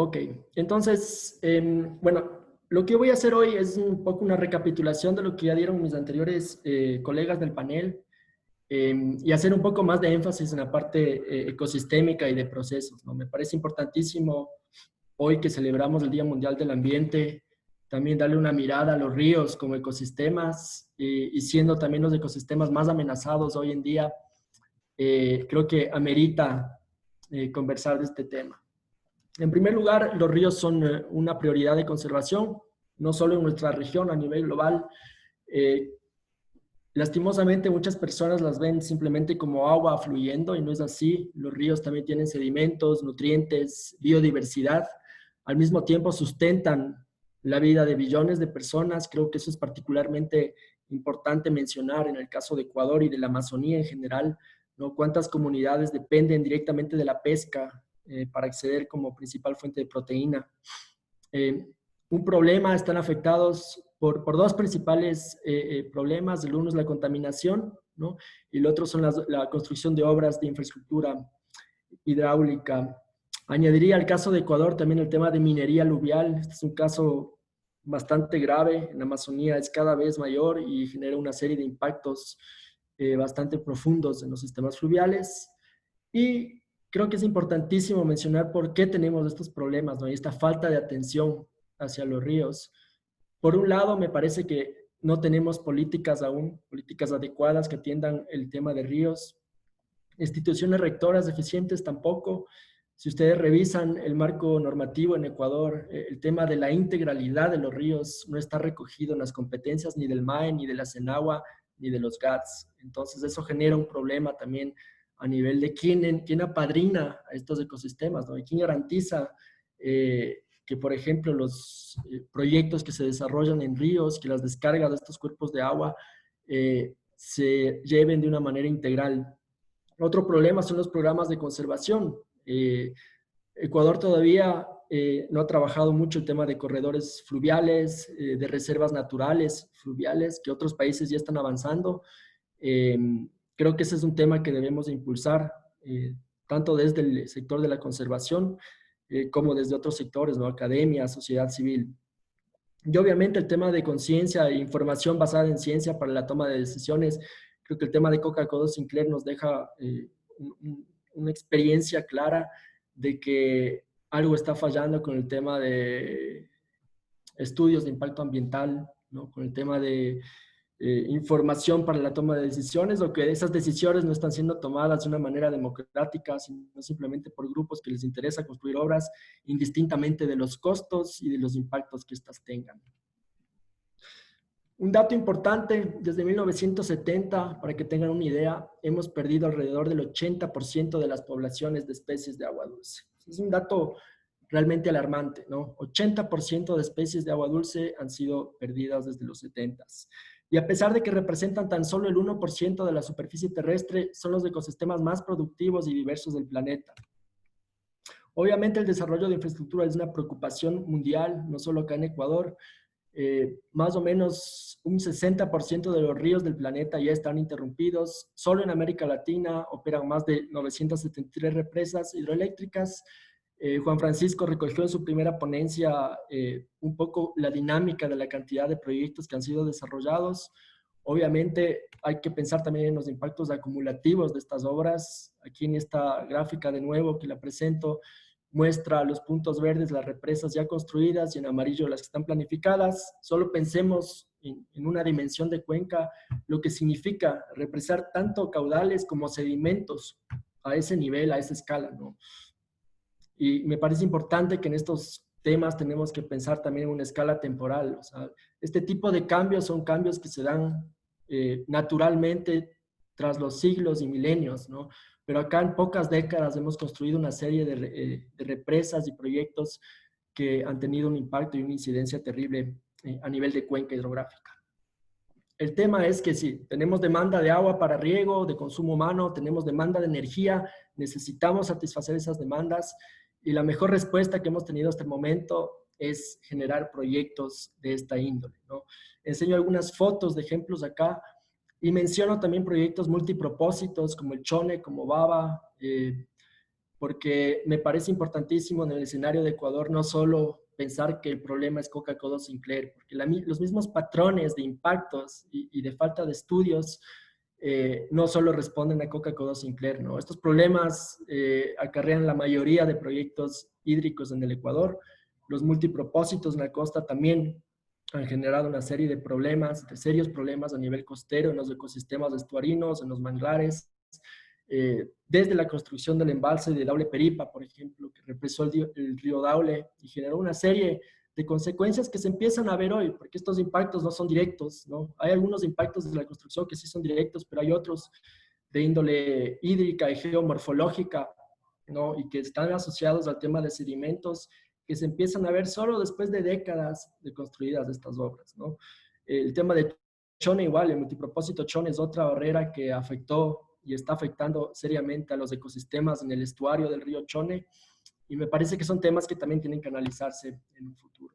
Ok, entonces, bueno, lo que voy a hacer hoy es un poco una recapitulación de lo que ya dieron mis anteriores colegas del panel y hacer un poco más de énfasis en la parte ecosistémica y de procesos, ¿no? Me parece importantísimo hoy que celebramos el Día Mundial del Ambiente, también darle una mirada a los ríos como ecosistemas y siendo también los ecosistemas más amenazados hoy en día, creo que amerita conversar de este tema. En primer lugar, los ríos son una prioridad de conservación, no solo en nuestra región, a nivel global. Eh, Lastimosamente, muchas personas las ven simplemente como agua fluyendo y no es así. Los ríos también tienen sedimentos, nutrientes, biodiversidad. Al mismo tiempo, sustentan la vida de billones de personas. Creo que eso es particularmente importante mencionar en el caso de Ecuador y de la Amazonía en general, ¿no? Cuántas comunidades dependen directamente de la pesca para acceder como principal fuente de proteína. Eh, un problema, están afectados por dos principales problemas. El uno es la contaminación, ¿no? Y el otro son la construcción de obras de infraestructura hidráulica. Añadiría al caso de Ecuador también el tema de minería aluvial. Este es un caso bastante grave. En la Amazonía es cada vez mayor y genera una serie de impactos bastante profundos en los sistemas fluviales. Y creo que es importantísimo mencionar por qué tenemos estos problemas, ¿no? Y esta falta de atención hacia los ríos. Por un lado, me parece que no tenemos políticas aún, políticas adecuadas que atiendan el tema de ríos. Instituciones rectoras eficientes tampoco. Si ustedes revisan el marco normativo en Ecuador, el tema de la integralidad de los ríos no está recogido en las competencias ni del MAE, ni de la CENAGUA, ni de los GATS. Entonces eso genera un problema también a nivel de quién apadrina a estos ecosistemas, ¿no? Y quién garantiza que, por ejemplo, los proyectos que se desarrollan en ríos, que las descargas de estos cuerpos de agua se lleven de una manera integral. Otro problema son los programas de conservación. Ecuador todavía no ha trabajado mucho el tema de corredores fluviales, de reservas naturales fluviales, que otros países ya están avanzando. Eh, Creo que ese es un tema que debemos de impulsar, tanto desde el sector de la conservación como desde otros sectores, ¿no? Academia, sociedad civil. Y obviamente el tema de conciencia e información basada en ciencia para la toma de decisiones. Creo que el tema de Coca-Cola Sinclair nos deja una experiencia clara de que algo está fallando con el tema de estudios de impacto ambiental, ¿no? Con el tema de información para la toma de decisiones, o que esas decisiones no están siendo tomadas de una manera democrática, sino simplemente por grupos que les interesa construir obras indistintamente de los costos y de los impactos que éstas tengan. Un dato importante, desde 1970, para que tengan una idea, hemos perdido alrededor del 80% de las poblaciones de especies de agua dulce. Es un dato realmente alarmante, ¿no? 80% de especies de agua dulce han sido perdidas desde los 70. Y a pesar de que representan tan solo el 1% de la superficie terrestre, son los ecosistemas más productivos y diversos del planeta. Obviamente el desarrollo de infraestructura es una preocupación mundial, no solo acá en Ecuador. Más o menos un 60% de los ríos del planeta ya están interrumpidos. Solo en América Latina operan más de 973 represas hidroeléctricas. Juan Francisco recogió en su primera ponencia un poco la dinámica de la cantidad de proyectos que han sido desarrollados. Obviamente hay que pensar también en los impactos acumulativos de estas obras. Aquí en esta gráfica de nuevo que la presento, muestra los puntos verdes, las represas ya construidas, y en amarillo las que están planificadas. Solo pensemos en una dimensión de cuenca, lo que significa represar tanto caudales como sedimentos a ese nivel, a esa escala, ¿no? Y me parece importante que en estos temas tenemos que pensar también en una escala temporal. O sea, este tipo de cambios son cambios que se dan naturalmente tras los siglos y milenios, ¿no? Pero acá en pocas décadas hemos construido una serie de represas y proyectos que han tenido un impacto y una incidencia terrible a nivel de cuenca hidrográfica. El tema es que sí, tenemos demanda de agua para riego, de consumo humano, tenemos demanda de energía, necesitamos satisfacer esas demandas, y la mejor respuesta que hemos tenido hasta el momento es generar proyectos de esta índole, ¿no? Enseño algunas fotos de ejemplos acá y menciono también proyectos multipropósitos como el Chone, como Baba, porque me parece importantísimo en el escenario de Ecuador no solo pensar que el problema es Coca-Cola Sinclair, porque los mismos patrones de impactos y de falta de estudios no solo responden a Coca-Cola Sinclair, ¿no? Estos problemas acarrean la mayoría de proyectos hídricos en el Ecuador. Los multipropósitos en la costa también han generado una serie de problemas, de serios problemas a nivel costero, en los ecosistemas estuarinos, en los manglares, desde la construcción del embalse de Daule Peripa, por ejemplo, que represó el río Daule y generó una serie de consecuencias que se empiezan a ver hoy, porque estos impactos no son directos, ¿no? Hay algunos impactos de la construcción que sí son directos, pero hay otros de índole hídrica y geomorfológica, ¿no? Y que están asociados al tema de sedimentos que se empiezan a ver solo después de décadas de construidas estas obras, ¿no? El tema de Chone igual, el multipropósito Chone es otra barrera que afectó y está afectando seriamente a los ecosistemas en el estuario del río Chone, y me parece que son temas que también tienen que analizarse en un futuro.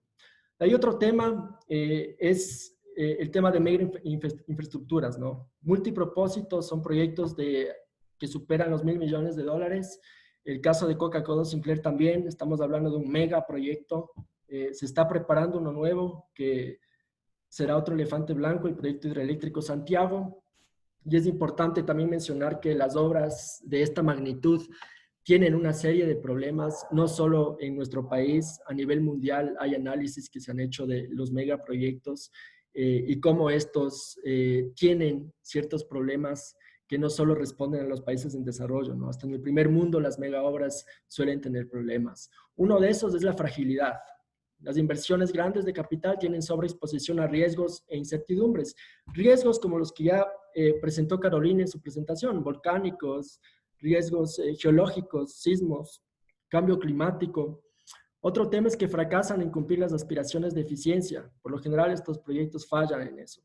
Hay otro tema, el tema de mega infraestructuras, ¿no? Multipropósitos son proyectos que superan los $1.000 millones. El caso de Coca-Cola Sinclair también, estamos hablando de un mega proyecto. Se está preparando uno nuevo que será otro elefante blanco, el proyecto hidroeléctrico Santiago. Y es importante también mencionar que las obras de esta magnitud tienen una serie de problemas, no solo en nuestro país, a nivel mundial hay análisis que se han hecho de los megaproyectos y cómo estos tienen ciertos problemas que no solo responden a los países en desarrollo, ¿no? Hasta en el primer mundo las megaobras suelen tener problemas. Uno de esos es la fragilidad. Las inversiones grandes de capital tienen sobreexposición a riesgos e incertidumbres. Riesgos como los que ya presentó Carolina en su presentación, volcánicos, riesgos geológicos, sismos, cambio climático. Otro tema es que fracasan en cumplir las aspiraciones de eficiencia. Por lo general, estos proyectos fallan en eso.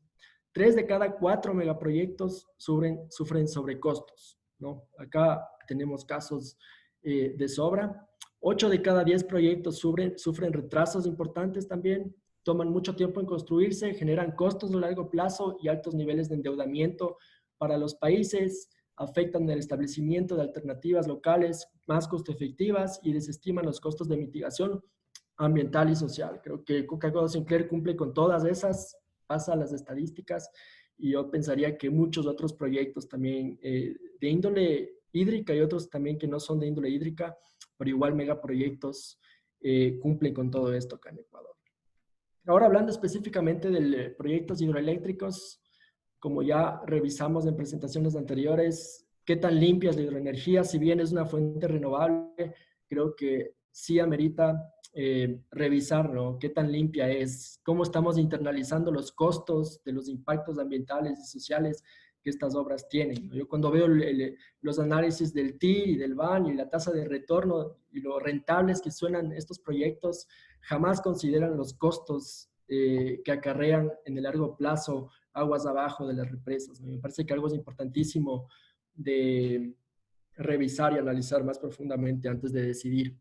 3 de cada 4 megaproyectos sufren sobrecostos, ¿no? Acá tenemos casos de sobra. 8 de cada 10 proyectos sufren retrasos importantes también, toman mucho tiempo en construirse, generan costos de largo plazo y altos niveles de endeudamiento para los países, afectan el establecimiento de alternativas locales más costo efectivas y desestiman los costos de mitigación ambiental y social. Creo que Coca-Cola Sinclair cumple con todas esas, pasa a las estadísticas, y yo pensaría que muchos otros proyectos también de índole hídrica y otros también que no son de índole hídrica, pero igual megaproyectos cumplen con todo esto acá en Ecuador. Ahora hablando específicamente de proyectos hidroeléctricos, como ya revisamos en presentaciones anteriores, qué tan limpia es la hidroenergía, si bien es una fuente renovable, creo que sí amerita revisar, ¿no? Qué tan limpia es, cómo estamos internalizando los costos de los impactos ambientales y sociales que estas obras tienen, ¿no? Yo cuando veo los análisis del TIR y del BAN y la tasa de retorno y lo rentables que suenan estos proyectos, jamás consideran los costos que acarrean en el largo plazo aguas abajo de las represas, ¿no? Me parece que algo es importantísimo de revisar y analizar más profundamente antes de decidir.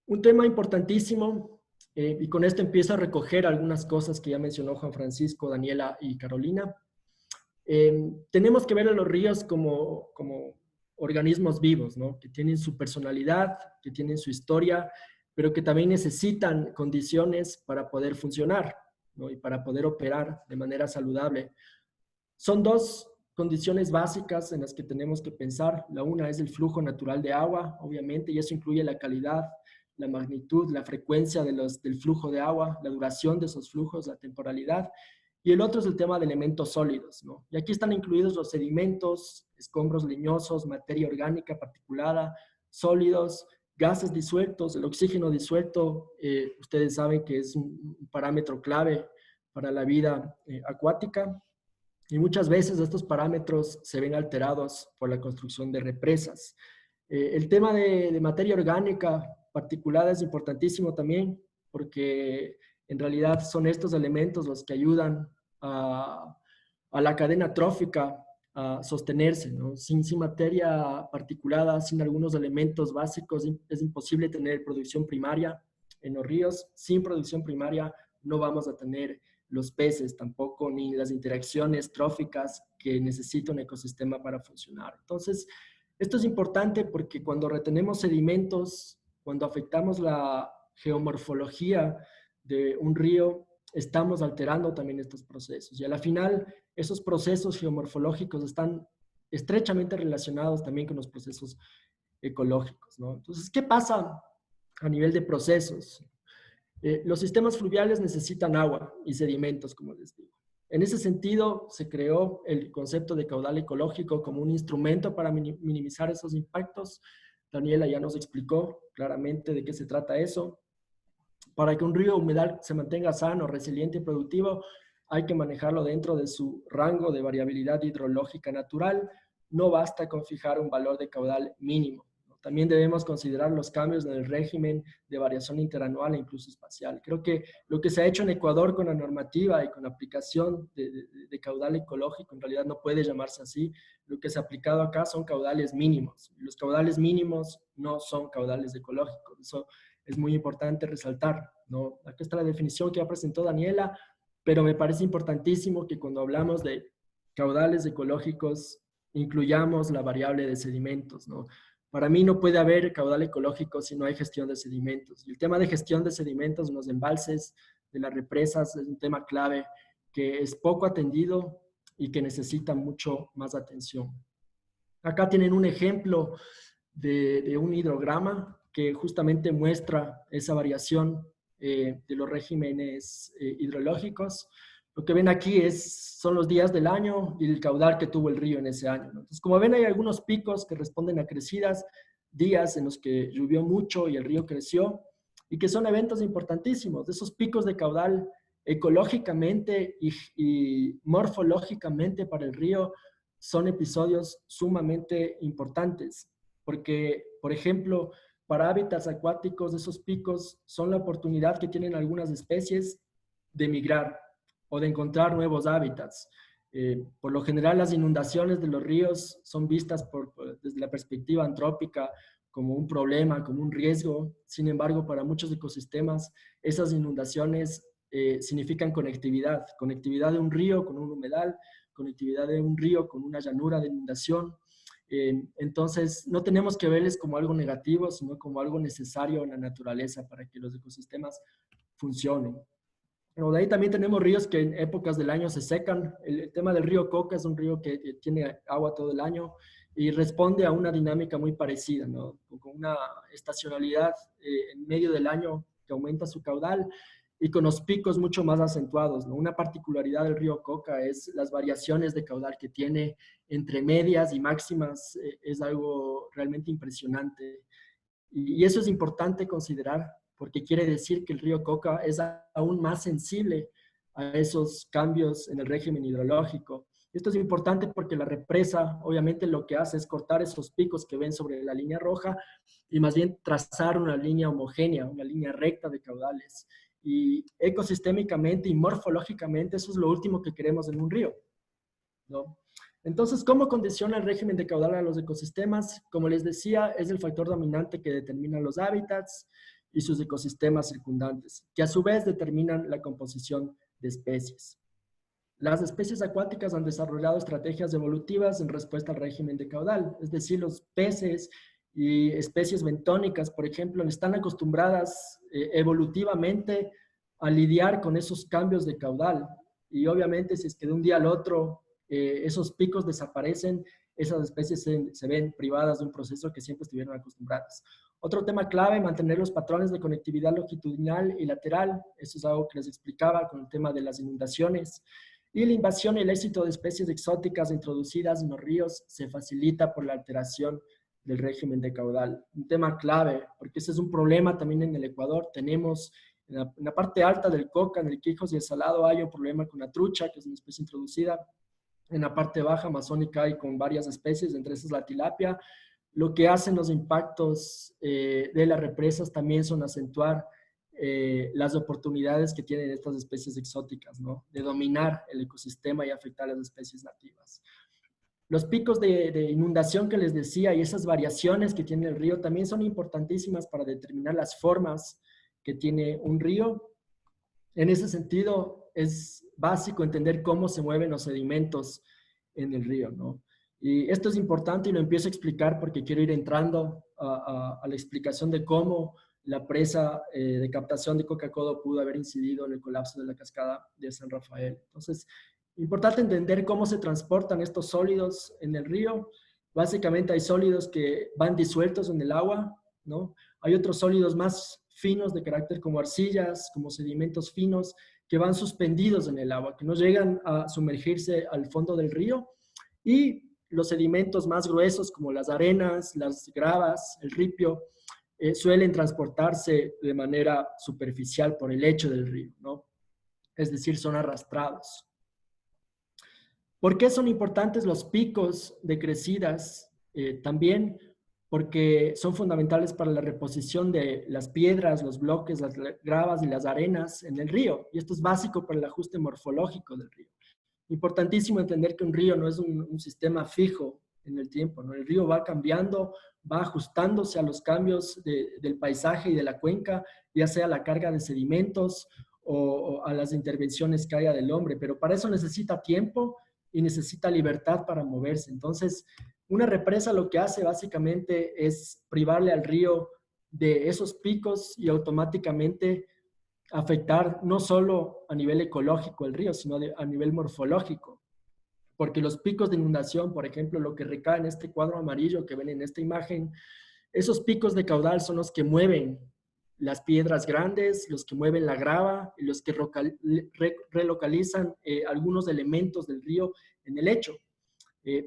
Un tema importantísimo, y con esto empiezo a recoger algunas cosas que ya mencionó Juan Francisco, Daniela y Carolina. Tenemos que ver a los ríos como organismos vivos, ¿no? Que tienen su personalidad, que tienen su historia, pero que también necesitan condiciones para poder funcionar, ¿no? Y para poder operar de manera saludable. Son dos condiciones básicas en las que tenemos que pensar. La una es el flujo natural de agua, obviamente, y eso incluye la calidad, la magnitud, la frecuencia del flujo de agua, la duración de esos flujos, la temporalidad. Y el otro es el tema de elementos sólidos, ¿no? Y aquí están incluidos los sedimentos, escombros leñosos, materia orgánica particulada, sólidos, gases disueltos, el oxígeno disuelto, ustedes saben que es un parámetro clave para la vida acuática. Y muchas veces estos parámetros se ven alterados por la construcción de represas. El tema de materia orgánica particulada es importantísimo también, porque en realidad son estos elementos los que ayudan a la cadena trófica a sostenerse, ¿no? Sin materia particulada, sin algunos elementos básicos, es imposible tener producción primaria en los ríos. Sin producción primaria no vamos a tener los peces tampoco, ni las interacciones tróficas que necesita un ecosistema para funcionar. Entonces, Esto es importante porque cuando retenemos sedimentos, cuando afectamos la geomorfología de un río, estamos alterando también estos procesos. Y a la final, esos procesos geomorfológicos están estrechamente relacionados también con los procesos ecológicos, ¿no? Entonces, ¿qué pasa a nivel de procesos? Los sistemas fluviales necesitan agua y sedimentos, como les digo. En ese sentido, se creó el concepto de caudal ecológico como un instrumento para minimizar esos impactos. Daniela ya nos explicó claramente de qué se trata eso. Para que un río humedal se mantenga sano, resiliente y productivo, hay que manejarlo dentro de su rango de variabilidad hidrológica natural. No basta con fijar un valor de caudal mínimo. También debemos considerar los cambios en el régimen de variación interanual e incluso espacial. Creo que lo que se ha hecho en Ecuador con la normativa y con la aplicación de caudal ecológico, en realidad no puede llamarse así. Lo que se ha aplicado acá son caudales mínimos. Los caudales mínimos no son caudales ecológicos. Eso es muy importante resaltar, ¿no? Aquí está la definición que ya presentó Daniela, pero me parece importantísimo que cuando hablamos de caudales ecológicos incluyamos la variable de sedimentos, ¿no? Para mí no puede haber caudal ecológico si no hay gestión de sedimentos. Y el tema de gestión de sedimentos en los embalses, de las represas, es un tema clave que es poco atendido y que necesita mucho más atención. Acá tienen un ejemplo de un hidrograma que justamente muestra esa variación de los regímenes hidrológicos. Lo que ven aquí son los días del año y el caudal que tuvo el río en ese año, ¿no? Entonces, como ven, hay algunos picos que responden a crecidas, días en los que llovió mucho y el río creció, y que son eventos importantísimos. De esos picos de caudal ecológicamente y morfológicamente para el río son episodios sumamente importantes, porque, por ejemplo, para hábitats acuáticos, esos picos son la oportunidad que tienen algunas especies de migrar o de encontrar nuevos hábitats. Por lo general, las inundaciones de los ríos son vistas desde la perspectiva antrópica como un problema, como un riesgo. Sin embargo, para muchos ecosistemas, esas inundaciones significan conectividad, conectividad de un río con un humedal, conectividad de un río con una llanura de inundación. Entonces, no tenemos que verles como algo negativo, sino como algo necesario en la naturaleza para que los ecosistemas funcionen. Pero de ahí también tenemos ríos que en épocas del año se secan. El tema del río Coca es un río que tiene agua todo el año y responde a una dinámica muy parecida, ¿no? Con una estacionalidad en medio del año que aumenta su caudal y con los picos mucho más acentuados, ¿no? Una particularidad del río Coca es las variaciones de caudal que tiene entre medias y máximas. Es algo realmente impresionante. Y eso es importante considerar porque quiere decir que el río Coca es aún más sensible a esos cambios en el régimen hidrológico. Esto es importante porque la represa obviamente lo que hace es cortar esos picos que ven sobre la línea roja y más bien trazar una línea homogénea, una línea recta de caudales. Y ecosistémicamente y morfológicamente eso es lo último que queremos en un río, ¿no? Entonces, ¿cómo condiciona el régimen de caudal a los ecosistemas? Como les decía, es el factor dominante que determina los hábitats y sus ecosistemas circundantes, que a su vez determinan la composición de especies. Las especies acuáticas han desarrollado estrategias evolutivas en respuesta al régimen de caudal, es decir, los peces y especies bentónicas, por ejemplo, están acostumbradas evolutivamente a lidiar con esos cambios de caudal. Y obviamente, si es que de un día al otro esos picos desaparecen, esas especies se ven privadas de un proceso que siempre estuvieron acostumbradas. Otro tema clave, mantener los patrones de conectividad longitudinal y lateral. Eso es algo que les explicaba con el tema de las inundaciones. Y la invasión y el éxito de especies exóticas introducidas en los ríos se facilita por la alteración del régimen de caudal. Un tema clave, porque ese es un problema también en el Ecuador. Tenemos en la parte alta del Coca, en el Quijos y el Salado, hay un problema con la trucha, que es una especie introducida. En la parte baja amazónica hay con varias especies, entre esas la tilapia. Lo que hacen los impactos de las represas también son acentuar las oportunidades que tienen estas especies exóticas, ¿no? De dominar el ecosistema y afectar a las especies nativas. Los picos de inundación que les decía y esas variaciones que tiene el río también son importantísimas para determinar las formas que tiene un río. En ese sentido, es básico entender cómo se mueven los sedimentos en el río, ¿no? Y esto es importante y lo empiezo a explicar porque quiero ir entrando a la explicación de cómo la presa de captación de Coca-Cola pudo haber incidido en el colapso de la cascada de San Rafael. Entonces, importante entender cómo se transportan estos sólidos en el río. Básicamente hay sólidos que van disueltos en el agua, ¿no? Hay otros sólidos más finos de carácter como arcillas, como sedimentos finos, que van suspendidos en el agua, que no llegan a sumergirse al fondo del río. Y los sedimentos más gruesos como las arenas, las gravas, el ripio, suelen transportarse de manera superficial por el lecho del río, ¿no? Es decir, son arrastrados. ¿Por qué son importantes los picos de crecidas? También porque son fundamentales para la reposición de las piedras, los bloques, las gravas y las arenas en el río. Y esto es básico para el ajuste morfológico del río. Importantísimo entender que un río no es un sistema fijo en el tiempo, ¿no? El río va cambiando, va ajustándose a los cambios del paisaje y de la cuenca, ya sea la carga de sedimentos o a las intervenciones que haya del hombre, pero para eso necesita tiempo y necesita libertad para moverse. Entonces, una represa lo que hace básicamente es privarle al río de esos picos y automáticamente afectar no solo a nivel ecológico el río, sino a nivel morfológico. Porque los picos de inundación, por ejemplo, lo que recae en este cuadro amarillo que ven en esta imagen, esos picos de caudal son los que mueven las piedras grandes, los que mueven la grava y los que relocalizan algunos elementos del río en el lecho.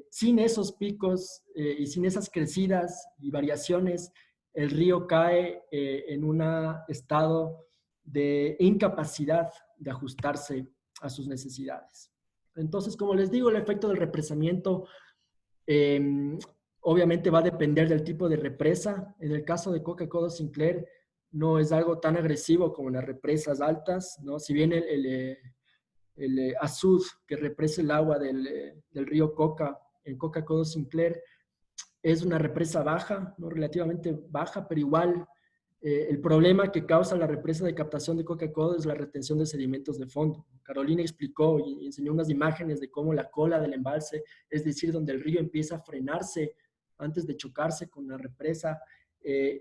Sin esos picos y sin esas crecidas y variaciones, el río cae en un estado de incapacidad de ajustarse a sus necesidades. Entonces, como les digo, el efecto del represamiento obviamente va a depender del tipo de represa. En el caso de Coca-Cola Sinclair, no es algo tan agresivo como en las represas altas, ¿no? Si bien el azud que represa el agua del río Coca, en Coca-Cola Sinclair, es una represa baja, ¿no? Relativamente baja, pero igual el problema que causa la represa de captación de Coca-Cola es la retención de sedimentos de fondo. Carolina explicó y enseñó unas imágenes de cómo la cola del embalse, es decir, donde el río empieza a frenarse antes de chocarse con la represa,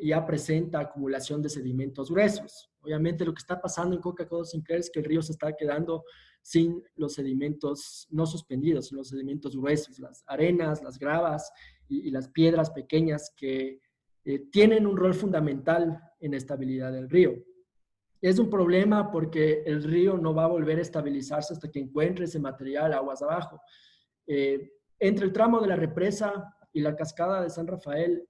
ya presenta acumulación de sedimentos gruesos. Obviamente lo que está pasando en Coca-Cola Sinclair es que el río se está quedando sin los sedimentos no suspendidos, sino los sedimentos gruesos, las arenas, las gravas y las piedras pequeñas que tienen un rol fundamental en la estabilidad del río. Es un problema porque el río no va a volver a estabilizarse hasta que encuentre ese material aguas abajo. Entre el tramo de la represa y la cascada de San Rafael,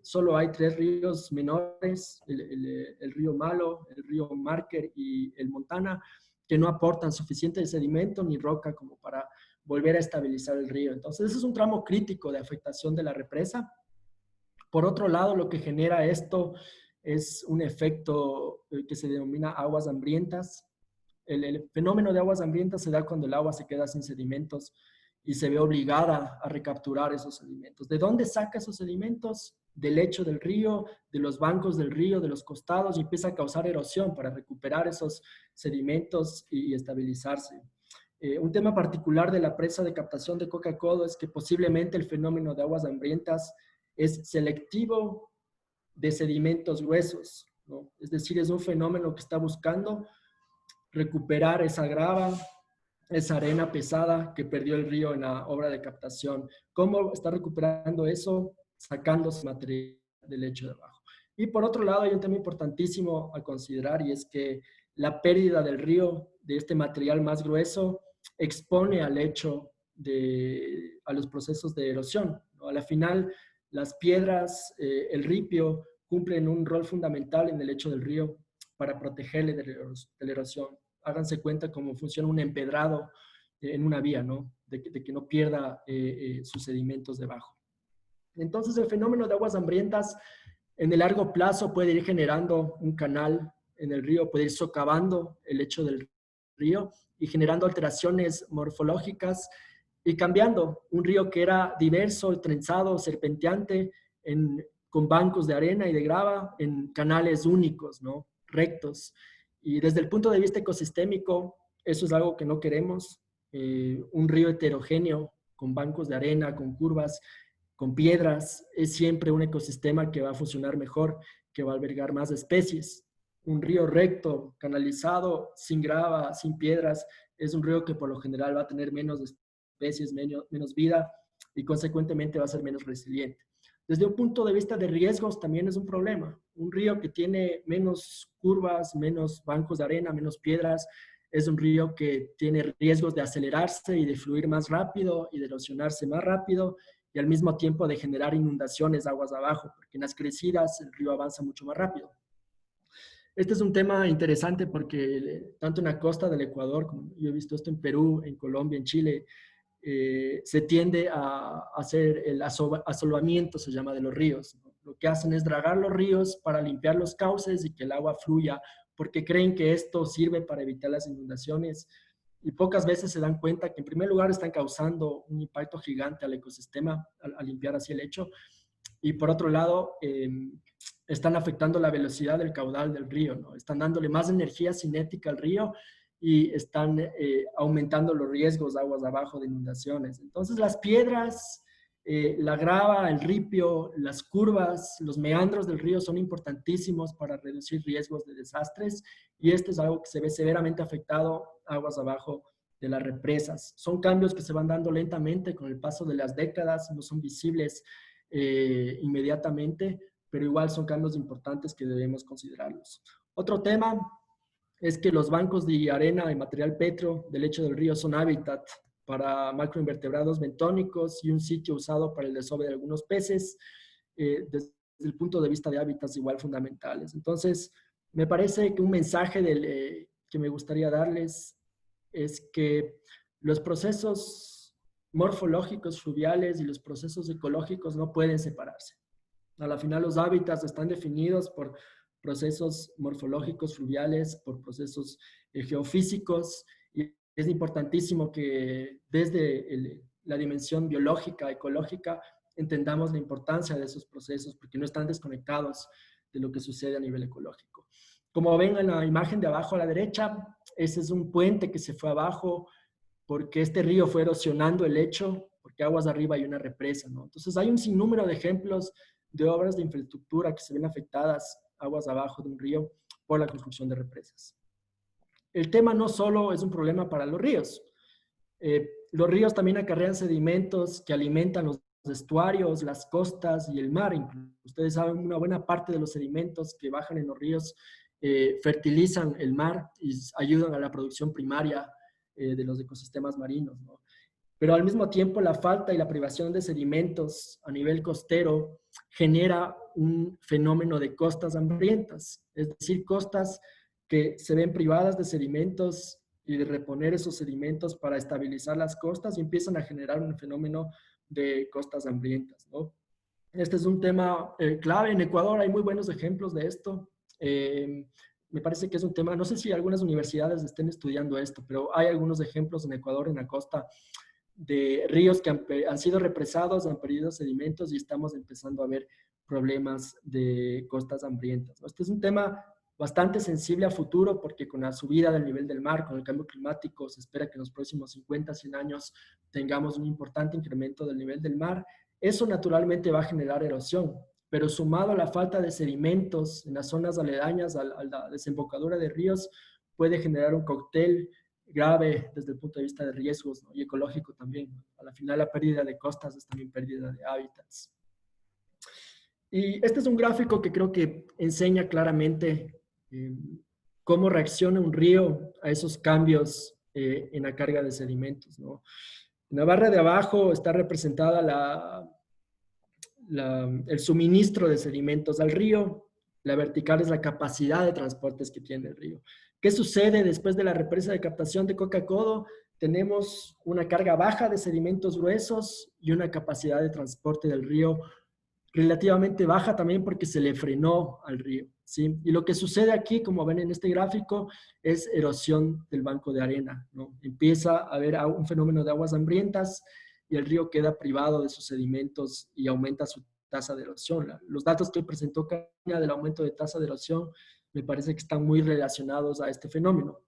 solo hay 3 ríos menores, el río Malo, el río Marker y el Montana, que no aportan suficiente sedimento ni roca como para volver a estabilizar el río. Entonces, ese es un tramo crítico de afectación de la represa. Por otro lado, lo que genera esto es un efecto que se denomina aguas hambrientas. El fenómeno de aguas hambrientas se da cuando el agua se queda sin sedimentos y se ve obligada a recapturar esos sedimentos. ¿De dónde saca esos sedimentos? Del lecho del río, de los bancos del río, de los costados, y empieza a causar erosión para recuperar esos sedimentos y estabilizarse. Un tema particular de la presa de captación de Coca-Cola es que posiblemente el fenómeno de aguas hambrientas es selectivo de sedimentos gruesos, ¿no? Es decir, es un fenómeno que está buscando recuperar esa grava, esa arena pesada que perdió el río en la obra de captación. ¿Cómo está recuperando eso? Sacando su material del lecho de abajo. Y por otro lado, hay un tema importantísimo a considerar y es que la pérdida del río de este material más grueso expone al lecho a los procesos de erosión, ¿no? A la final, las piedras, el ripio, cumplen un rol fundamental en el lecho del río para protegerle de la erosión. Háganse cuenta cómo funciona un empedrado en una vía, ¿no? De que no pierda sus sedimentos debajo. Entonces, el fenómeno de aguas hambrientas en el largo plazo puede ir generando un canal en el río, puede ir socavando el lecho del río y generando alteraciones morfológicas y cambiando un río que era diverso, trenzado, serpenteante, con bancos de arena y de grava, en canales únicos, ¿no? Rectos. Y desde el punto de vista ecosistémico, eso es algo que no queremos. Un río heterogéneo con bancos de arena, con curvas, con piedras, es siempre un ecosistema que va a funcionar mejor, que va a albergar más especies. Un río recto, canalizado, sin grava, sin piedras, es un río que por lo general va a tener menos especies, menos vida y consecuentemente va a ser menos resiliente. Desde un punto de vista de riesgos también es un problema. Un río que tiene menos curvas, menos bancos de arena, menos piedras, es un río que tiene riesgos de acelerarse y de fluir más rápido y de erosionarse más rápido y al mismo tiempo de generar inundaciones aguas abajo, porque en las crecidas el río avanza mucho más rápido. Este es un tema interesante porque tanto en la costa del Ecuador, como yo he visto esto en Perú, en Colombia, en Chile, se tiende a hacer el asolvamiento, se llama, de los ríos, ¿no? Lo que hacen es dragar los ríos para limpiar los cauces y que el agua fluya, porque creen que esto sirve para evitar las inundaciones. Y pocas veces se dan cuenta que en primer lugar están causando un impacto gigante al ecosistema al limpiar así el lecho. Y por otro lado, están afectando la velocidad del caudal del río, ¿no? Están dándole más energía cinética al río y están aumentando los riesgos de aguas abajo de inundaciones. Entonces las piedras, la grava, el ripio, las curvas, los meandros del río son importantísimos para reducir riesgos de desastres y esto es algo que se ve severamente afectado aguas abajo de las represas. Son cambios que se van dando lentamente con el paso de las décadas, no son visibles inmediatamente, pero igual son cambios importantes que debemos considerarlos. Otro tema es que los bancos de arena y material petro del lecho del río son hábitat para macroinvertebrados bentónicos y un sitio usado para el desove de algunos peces, desde el punto de vista de hábitats igual fundamentales. Entonces, me parece que un mensaje que me gustaría darles es que los procesos morfológicos fluviales y los procesos ecológicos no pueden separarse. A la final los hábitats están definidos por procesos morfológicos fluviales, por procesos geofísicos, y es importantísimo que desde la dimensión biológica, ecológica, entendamos la importancia de esos procesos, porque no están desconectados de lo que sucede a nivel ecológico. Como ven en la imagen de abajo a la derecha, ese es un puente que se fue abajo porque este río fue erosionando el lecho, porque aguas arriba hay una represa, ¿no? Entonces hay un sinnúmero de ejemplos de obras de infraestructura que se ven afectadas aguas abajo de un río por la construcción de represas. El tema no solo es un problema para los ríos también acarrean sedimentos que alimentan los estuarios, las costas y el mar. Ustedes saben, una buena parte de los sedimentos que bajan en los ríos fertilizan el mar y ayudan a la producción primaria de los ecosistemas marinos, ¿no? Pero al mismo tiempo la falta y la privación de sedimentos a nivel costero genera un fenómeno de costas hambrientas, es decir, costas que se ven privadas de sedimentos y de reponer esos sedimentos para estabilizar las costas y empiezan a generar un fenómeno de costas hambrientas, ¿no? Este es un tema clave. En Ecuador hay muy buenos ejemplos de esto. Me parece que es un tema, no sé si algunas universidades estén estudiando esto, pero hay algunos ejemplos en Ecuador, en la costa, de ríos que han sido represados, han perdido sedimentos y estamos empezando a ver problemas de costas hambrientas, ¿no? Este es un tema bastante sensible a futuro porque con la subida del nivel del mar, con el cambio climático, se espera que en los próximos 50, 100 años tengamos un importante incremento del nivel del mar. Eso naturalmente va a generar erosión, pero sumado a la falta de sedimentos en las zonas aledañas a la desembocadura de ríos, puede generar un cóctel grave desde el punto de vista de riesgos, ¿no? Y ecológico también. A la final la pérdida de costas es también pérdida de hábitats. Y este es un gráfico que creo que enseña claramente cómo reacciona un río a esos cambios en la carga de sedimentos, ¿no? En la barra de abajo está representada el suministro de sedimentos al río. La vertical es la capacidad de transportes que tiene el río. ¿Qué sucede después de la represa de captación de Coca-Codo? Tenemos una carga baja de sedimentos gruesos y una capacidad de transporte del río relativamente baja también porque se le frenó al río, ¿sí? Y lo que sucede aquí, como ven en este gráfico, es erosión del banco de arena, ¿no? Empieza a haber un fenómeno de aguas hambrientas y el río queda privado de sus sedimentos y aumenta su tasa de erosión. Los datos que presentó Caña del aumento de tasa de erosión me parece que están muy relacionados a este fenómeno.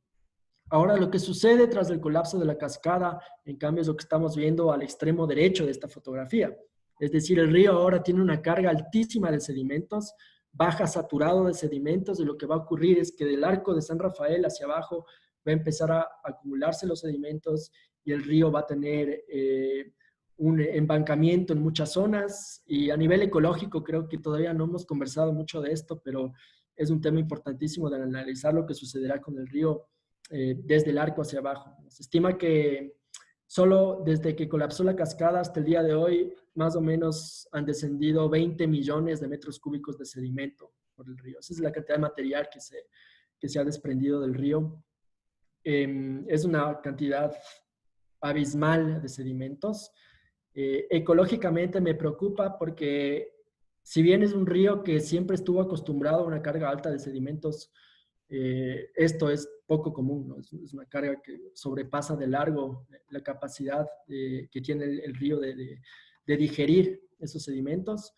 Ahora, lo que sucede tras el colapso de la cascada, en cambio, es lo que estamos viendo al extremo derecho de esta fotografía. Es decir, el río ahora tiene una carga altísima de sedimentos, baja saturado de sedimentos, y lo que va a ocurrir es que del arco de San Rafael hacia abajo va a empezar a acumularse los sedimentos y el río va a tener un embancamiento en muchas zonas. Y a nivel ecológico creo que todavía no hemos conversado mucho de esto, pero es un tema importantísimo de analizar lo que sucederá con el río desde el arco hacia abajo. Se estima que solo desde que colapsó la cascada hasta el día de hoy, más o menos han descendido 20 millones de metros cúbicos de sedimento por el río. Esa es la cantidad de material que se ha desprendido del río. Es una cantidad abismal de sedimentos. Ecológicamente me preocupa porque si bien es un río que siempre estuvo acostumbrado a una carga alta de sedimentos, esto es poco común, ¿no? Es una carga que sobrepasa de largo la capacidad que tiene el río de digerir esos sedimentos.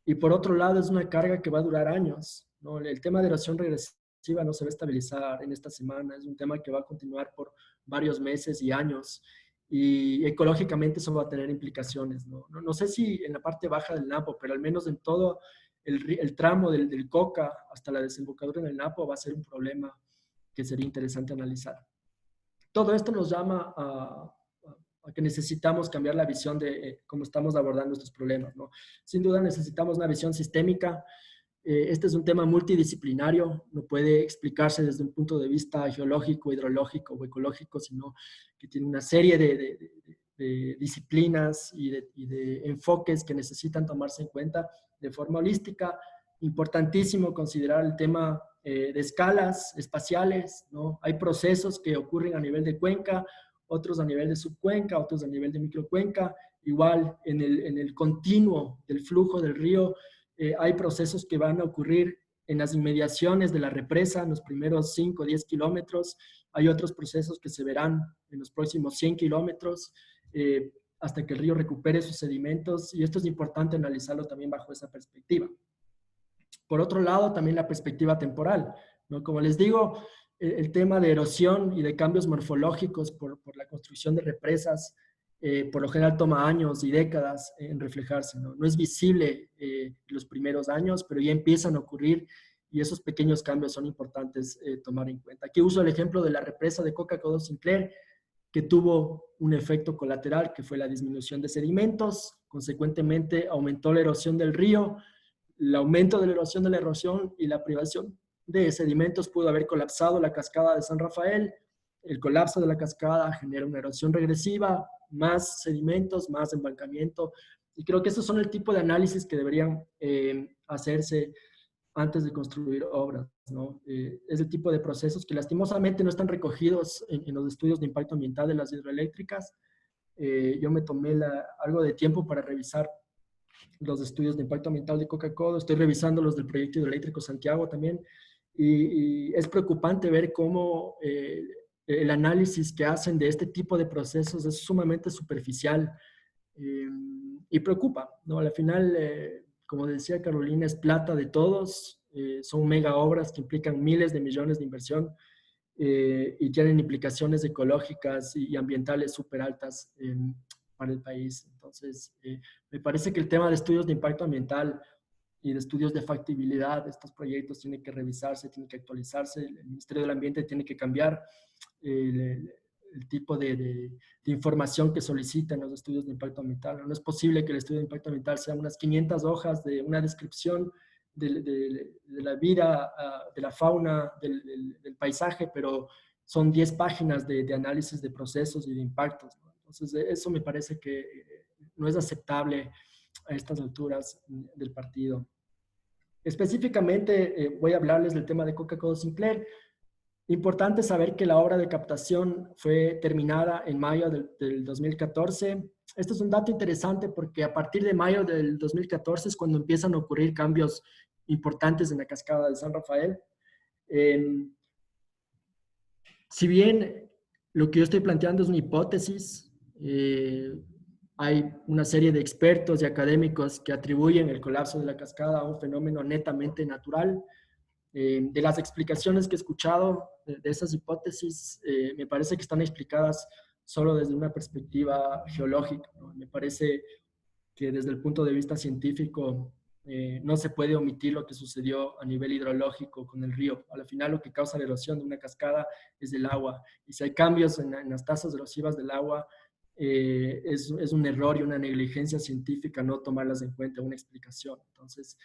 Y por otro lado, es una carga que va a durar años, ¿no? El tema de erosión regresiva no se va a estabilizar en esta semana, es un tema que va a continuar por varios meses y años. Y ecológicamente eso va a tener implicaciones, ¿no? No sé si en la parte baja del Napo, pero al menos en todo el tramo del Coca hasta la desembocadura en el Napo va a ser un problema que sería interesante analizar. Todo esto nos llama a que necesitamos cambiar la visión de cómo estamos abordando estos problemas, ¿no? Sin duda necesitamos una visión sistémica. Este es un tema multidisciplinario, no puede explicarse desde un punto de vista geológico, hidrológico o ecológico, sino que tiene una serie de disciplinas y de enfoques que necesitan tomarse en cuenta de forma holística. Importantísimo considerar el tema de escalas espaciales, ¿no? Hay procesos que ocurren a nivel de cuenca, otros a nivel de subcuenca, otros a nivel de microcuenca. Igual en el continuo del flujo del río hay procesos que van a ocurrir en las inmediaciones de la represa, en los primeros 5 o 10 kilómetros. Hay otros procesos que se verán en los próximos 100 kilómetros hasta que el río recupere sus sedimentos, y esto es importante analizarlo también bajo esa perspectiva. Por otro lado, también la perspectiva temporal, ¿no? Como les digo, el tema de erosión y de cambios morfológicos por la construcción de represas, por lo general toma años y décadas en reflejarse, ¿no? No es visible los primeros años, pero ya empiezan a ocurrir, y esos pequeños cambios son importantes tomar en cuenta. Aquí uso el ejemplo de la represa de Coca-Cola Sinclair, que tuvo un efecto colateral, que fue la disminución de sedimentos, consecuentemente aumentó la erosión del río. El aumento de la erosión y la privación de sedimentos pudo haber colapsado la cascada de San Rafael. El colapso de la cascada genera una erosión regresiva, más sedimentos, más embancamiento. Y creo que esos son el tipo de análisis que deberían hacerse antes de construir obras, ¿no? Es el tipo de procesos que lastimosamente no están recogidos en los estudios de impacto ambiental de las hidroeléctricas. Yo me tomé algo de tiempo para revisar los estudios de impacto ambiental de Coca-Cola, estoy revisando los del proyecto hidroeléctrico Santiago también, y es preocupante ver cómo el análisis que hacen de este tipo de procesos es sumamente superficial y preocupa, ¿no? Al final, como decía Carolina, es plata de todos, son mega obras que implican miles de millones de inversión y tienen implicaciones ecológicas y ambientales súper altas para el país. Entonces, me parece que el tema de estudios de impacto ambiental y de estudios de factibilidad de estos proyectos tiene que revisarse, tiene que actualizarse. El Ministerio del Ambiente tiene que cambiar el tipo de información que solicitan los estudios de impacto ambiental. No es posible que el estudio de impacto ambiental sea unas 500 hojas de una descripción de la vida, de la fauna, del paisaje, pero son 10 páginas de análisis de procesos y de impactos, ¿no? Entonces, eso me parece que no es aceptable a estas alturas del partido. Específicamente, voy a hablarles del tema de Coca-Cola Sinclair. Importante saber que la obra de captación fue terminada en mayo del 2014. Esto es un dato interesante porque a partir de mayo del 2014 es cuando empiezan a ocurrir cambios importantes en la cascada de San Rafael. Si bien lo que yo estoy planteando es una hipótesis, hay una serie de expertos y académicos que atribuyen el colapso de la cascada a un fenómeno netamente natural. De las explicaciones que he escuchado de esas hipótesis, me parece que están explicadas solo desde una perspectiva geológica, ¿no? Me parece que desde el punto de vista científico no se puede omitir lo que sucedió a nivel hidrológico con el río. Al final lo que causa la erosión de una cascada es el agua. Y si hay cambios en las tasas erosivas del agua, es un error y una negligencia científica no tomarlas en cuenta, una explicación. Entonces,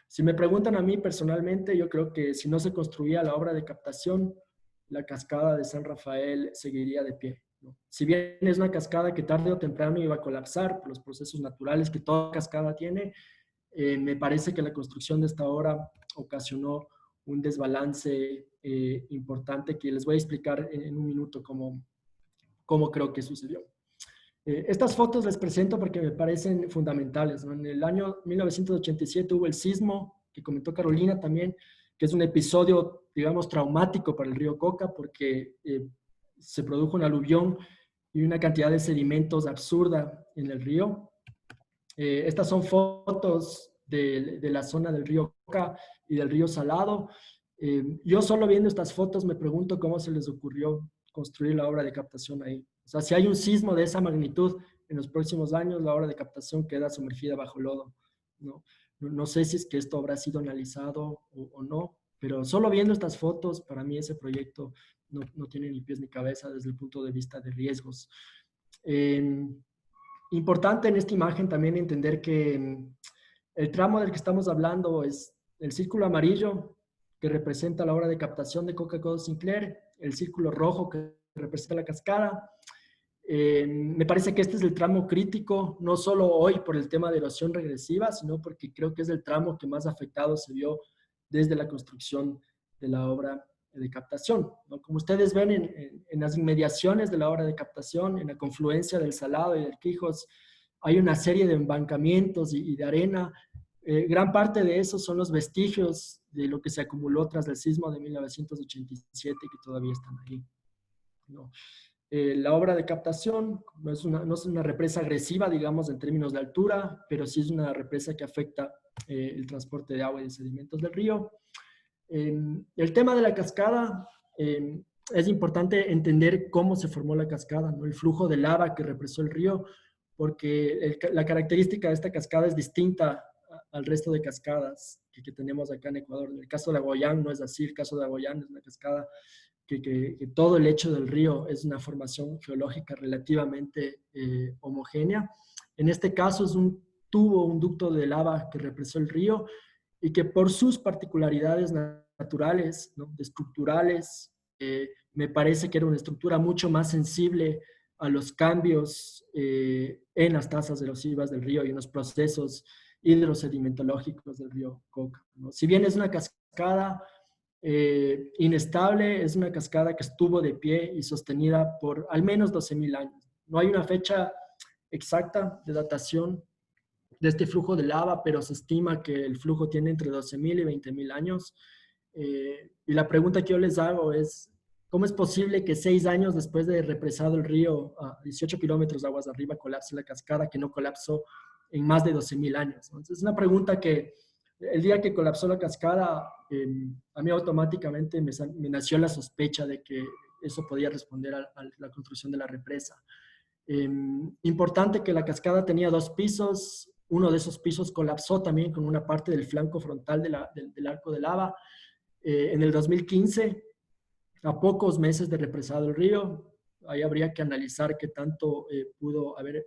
si me preguntan a mí personalmente, yo creo que si no se construía la obra de captación, la cascada de San Rafael seguiría de pie, ¿no? Si bien es una cascada que tarde o temprano iba a colapsar por los procesos naturales que toda cascada tiene, me parece que la construcción de esta obra ocasionó un desbalance importante que les voy a explicar en un minuto cómo creo que sucedió. Estas fotos les presento porque me parecen fundamentales, ¿no? En el año 1987 hubo el sismo, que comentó Carolina también, que es un episodio, digamos, traumático para el río Coca, porque se produjo un aluvión y una cantidad de sedimentos absurda en el río. Estas son fotos de la zona del río Coca y del río Salado. Yo solo viendo estas fotos me pregunto cómo se les ocurrió construir la obra de captación ahí. O sea, si hay un sismo de esa magnitud en los próximos años, la obra de captación queda sumergida bajo lodo, ¿no? No sé si es que esto habrá sido analizado o no, pero solo viendo estas fotos, para mí ese proyecto no tiene ni pies ni cabeza desde el punto de vista de riesgos. Importante en esta imagen también entender que el tramo del que estamos hablando es el círculo amarillo, que representa la obra de captación de Coca-Cola Sinclair, el círculo rojo que representa la cascada. Me parece que este es el tramo crítico, no solo hoy por el tema de erosión regresiva, sino porque creo que es el tramo que más afectado se vio desde la construcción de la obra de captación, ¿no? Como ustedes ven en las inmediaciones de la obra de captación, en la confluencia del Salado y del Quijos, hay una serie de embancamientos y de arena. Gran parte de esos son los vestigios de lo que se acumuló tras el sismo de 1987 que todavía están ahí, ¿no? La obra de captación no es una represa agresiva, digamos, en términos de altura, pero sí es una represa que afecta el transporte de agua y de sedimentos del río. El tema de la cascada, es importante entender cómo se formó la cascada, ¿no? El flujo de lava que represó el río, porque la característica de esta cascada es distinta al resto de cascadas que tenemos acá en Ecuador. En el caso de Agoyán no es así, el caso de Agoyán es una cascada que todo el lecho del río es una formación geológica relativamente homogénea. En este caso es un tubo, un ducto de lava que represó el río y que por sus particularidades naturales, ¿no?, estructurales, me parece que era una estructura mucho más sensible a los cambios en las tasas erosivas del río y en los procesos hidrosedimentológicos del río Coca, ¿no? Si bien es una cascada inestable, es una cascada que estuvo de pie y sostenida por al menos 12.000 años. No hay una fecha exacta de datación de este flujo de lava, pero se estima que el flujo tiene entre 12.000 y 20.000 años. Y la pregunta que yo les hago es, ¿cómo es posible que 6 años después de represado el río a 18 kilómetros de aguas arriba colapse la cascada que no colapsó en más de 12.000 años? Entonces, es una pregunta que el día que colapsó la cascada, a mí automáticamente me nació la sospecha de que eso podía responder a la construcción de la represa. Importante que la cascada tenía 2 pisos, uno de esos pisos colapsó también con una parte del flanco frontal del arco de lava. En el 2015, a pocos meses de represado el río, ahí habría que analizar qué tanto pudo haber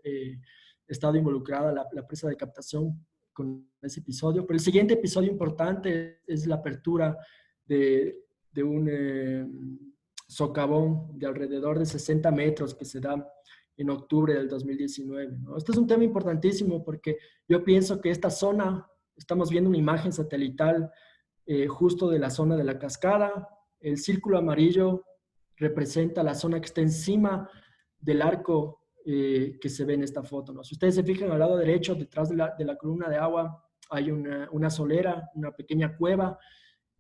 estado involucrada la presa de captación con ese episodio. Pero el siguiente episodio importante es la apertura de un socavón de alrededor de 60 metros que se da en octubre del 2019, ¿no? Este es un tema importantísimo porque yo pienso que esta zona, estamos viendo una imagen satelital justo de la zona de la cascada, el círculo amarillo representa la zona que está encima del arco que se ve en esta foto, ¿no? Si ustedes se fijan al lado derecho, detrás de la columna de agua, hay una solera, una pequeña cueva.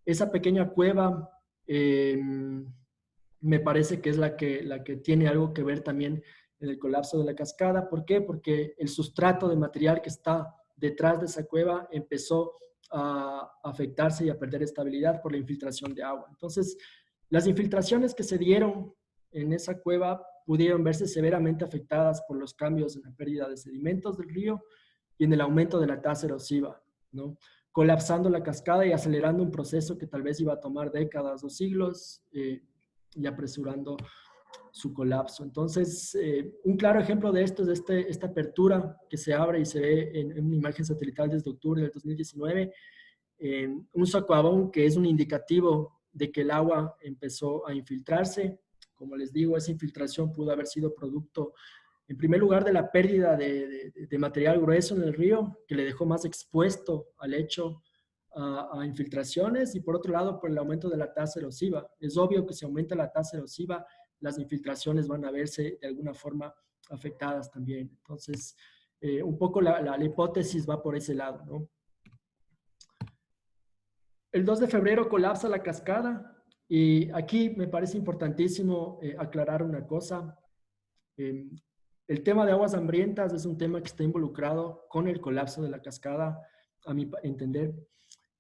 Esa pequeña cueva me parece que es la que tiene algo que ver también en el colapso de la cascada. ¿Por qué? Porque el sustrato de material que está detrás de esa cueva empezó a afectarse y a perder estabilidad por la infiltración de agua. Entonces, las infiltraciones que se dieron en esa cueva pudieron verse severamente afectadas por los cambios en la pérdida de sedimentos del río y en el aumento de la tasa erosiva, ¿no? Colapsando la cascada y acelerando un proceso que tal vez iba a tomar décadas o siglos y apresurando su colapso. Entonces, un claro ejemplo de esto es esta apertura que se abre y se ve en una imagen satelital desde octubre del 2019, un socavón que es un indicativo de que el agua empezó a infiltrarse. Como les digo, esa infiltración pudo haber sido producto, en primer lugar, de la pérdida de material grueso en el río, que le dejó más expuesto al lecho a infiltraciones, y por otro lado, por el aumento de la tasa erosiva. Es obvio que si aumenta la tasa erosiva, las infiltraciones van a verse de alguna forma afectadas también. Entonces, un poco la hipótesis va por ese lado, ¿no? El 2 de febrero colapsa la cascada y aquí me parece importantísimo aclarar una cosa. Eh, el tema de aguas hambrientas es un tema que está involucrado con el colapso de la cascada, a mi entender.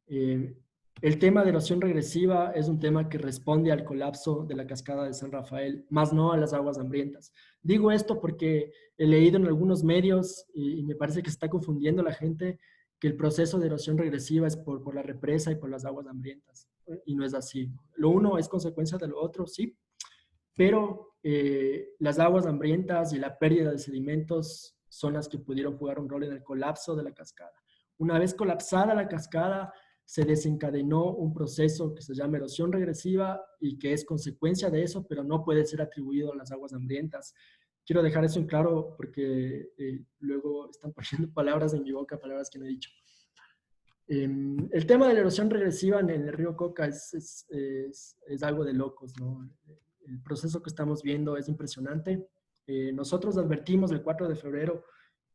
Eh, el tema de erosión regresiva es un tema que responde al colapso de la cascada de San Rafael, más no a las aguas hambrientas. Digo esto porque he leído en algunos medios y me parece que se está confundiendo la gente que el proceso de erosión regresiva es por la represa y por las aguas hambrientas. Y no es así. Lo uno es consecuencia de lo otro, sí, pero las aguas hambrientas y la pérdida de sedimentos son las que pudieron jugar un rol en el colapso de la cascada. Una vez colapsada la cascada, se desencadenó un proceso que se llama erosión regresiva y que es consecuencia de eso, pero no puede ser atribuido a las aguas hambrientas. Quiero dejar eso en claro porque luego están poniendo palabras en mi boca, palabras que no he dicho. El tema de la erosión regresiva en el río Coca es algo de locos, ¿no? El proceso que estamos viendo es impresionante. Nosotros advertimos el 4 de febrero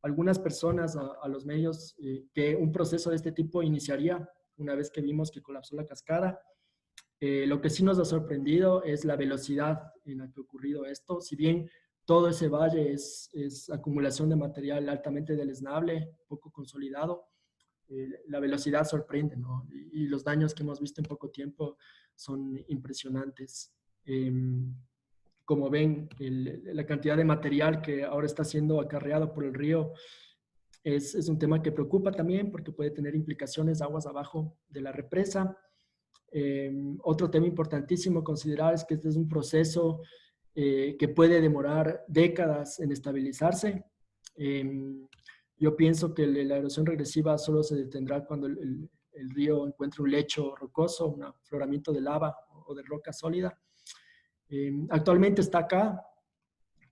algunas personas a los medios que un proceso de este tipo iniciaría una vez que vimos que colapsó la cascada. Lo que sí nos ha sorprendido es la velocidad en la que ha ocurrido esto. Si bien todo ese valle es acumulación de material altamente deleznable, poco consolidado, la velocidad sorprende, ¿no? Y los daños que hemos visto en poco tiempo son impresionantes. Como ven, la cantidad de material que ahora está siendo acarreado por el río es un tema que preocupa también porque puede tener implicaciones aguas abajo de la represa. Otro tema importantísimo considerar es que este es un proceso que puede demorar décadas en estabilizarse. Yo pienso que la erosión regresiva solo se detendrá cuando el río encuentre un lecho rocoso, un afloramiento de lava o de roca sólida. Actualmente está acá,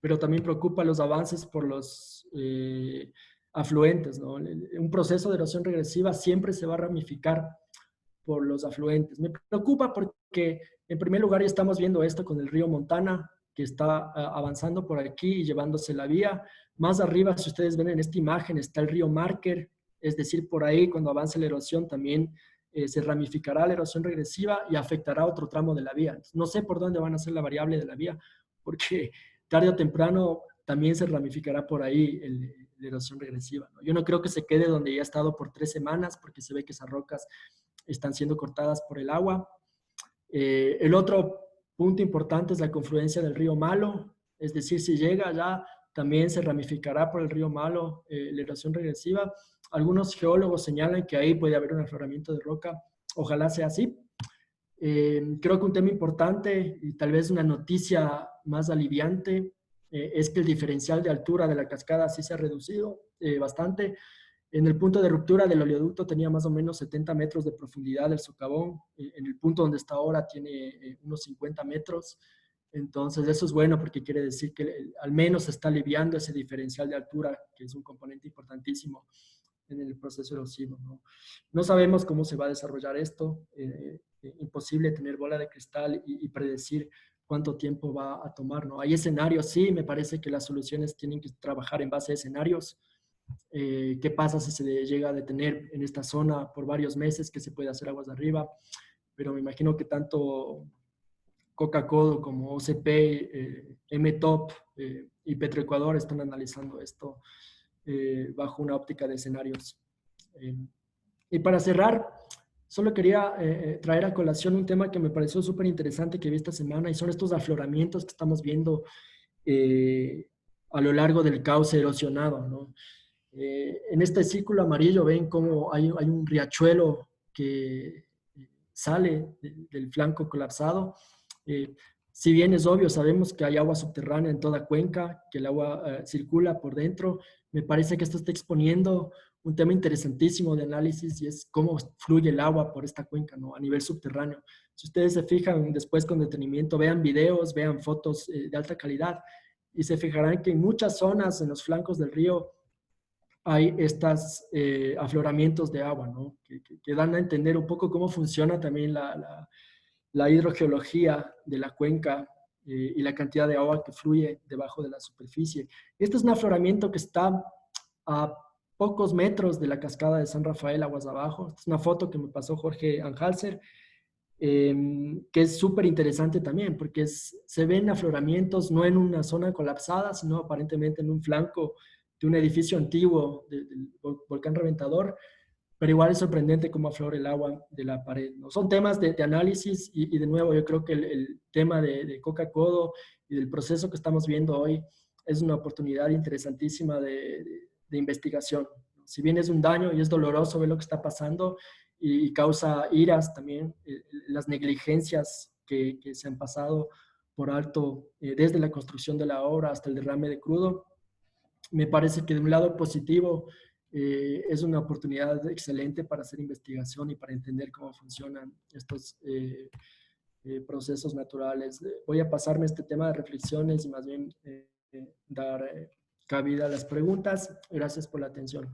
pero también preocupa los avances por los afluentes, ¿no? Un proceso de erosión regresiva siempre se va a ramificar por los afluentes. Me preocupa porque, en primer lugar, ya estamos viendo esto con el río Montana, que está avanzando por aquí y llevándose la vía. Más arriba, si ustedes ven en esta imagen, está el río Marker, es decir, por ahí cuando avance la erosión también se ramificará la erosión regresiva y afectará otro tramo de la vía. No sé por dónde van a ser la variable de la vía, porque tarde o temprano también se ramificará por ahí la erosión regresiva, ¿no? Yo no creo que se quede donde ya ha estado por 3 semanas, porque se ve que esas rocas están siendo cortadas por el agua. El otro punto importante es la confluencia del río Malo, es decir, si llega allá, también se ramificará por el río Malo la erosión regresiva. Algunos geólogos señalan que ahí puede haber un afloramiento de roca. Ojalá sea así. Creo que un tema importante y tal vez una noticia más aliviante es que el diferencial de altura de la cascada sí se ha reducido bastante. En el punto de ruptura del oleoducto tenía más o menos 70 metros de profundidad el socavón. En el punto donde está ahora tiene unos 50 metros. Entonces eso es bueno porque quiere decir que al menos se está aliviando ese diferencial de altura, que es un componente importantísimo en el proceso erosivo, ¿no? No sabemos cómo se va a desarrollar esto. Imposible tener bola de cristal y predecir cuánto tiempo va a tomar, ¿no? Hay escenarios, sí, me parece que las soluciones tienen que trabajar en base a escenarios. ¿Qué pasa si se llega a detener en esta zona por varios meses? ¿Qué se puede hacer aguas de arriba? Pero me imagino que tanto Coca-Cola como OCP, M-Top y Petroecuador están analizando esto bajo una óptica de escenarios. Y para cerrar, solo quería traer a colación un tema que me pareció súper interesante que vi esta semana y son estos afloramientos que estamos viendo eh, a lo largo del cauce erosionado, ¿no? En este círculo amarillo ven cómo hay un riachuelo que sale del flanco colapsado. Eh, si bien es obvio, sabemos que hay agua subterránea en toda cuenca, que el agua circula por dentro, me parece que esto está exponiendo un tema interesantísimo de análisis y es cómo fluye el agua por esta cuenca, ¿no? A nivel subterráneo. Si ustedes se fijan después con detenimiento, vean videos, vean fotos de alta calidad y se fijarán que en muchas zonas en los flancos del río hay estos afloramientos de agua, ¿no? Que dan a entender un poco cómo funciona también la hidrogeología de la cuenca y la cantidad de agua que fluye debajo de la superficie. Este es un afloramiento que está a pocos metros de la cascada de San Rafael, aguas abajo. Esta es una foto que me pasó Jorge Anhalser, que es súper interesante también, porque se ven afloramientos no en una zona colapsada, sino aparentemente en un flanco de un edificio antiguo del volcán Reventador, pero igual es sorprendente cómo aflora el agua de la pared, ¿no? Son temas de análisis y de nuevo yo creo que el tema de Coca Codo y del proceso que estamos viendo hoy es una oportunidad interesantísima de investigación. Si bien es un daño y es doloroso ver lo que está pasando y causa iras también, las negligencias que se han pasado por alto desde la construcción de la obra hasta el derrame de crudo, me parece que de un lado positivo es una oportunidad excelente para hacer investigación y para entender cómo funcionan estos procesos naturales. Voy a pasarme este tema de reflexiones y más bien dar cabida a las preguntas. Gracias por la atención.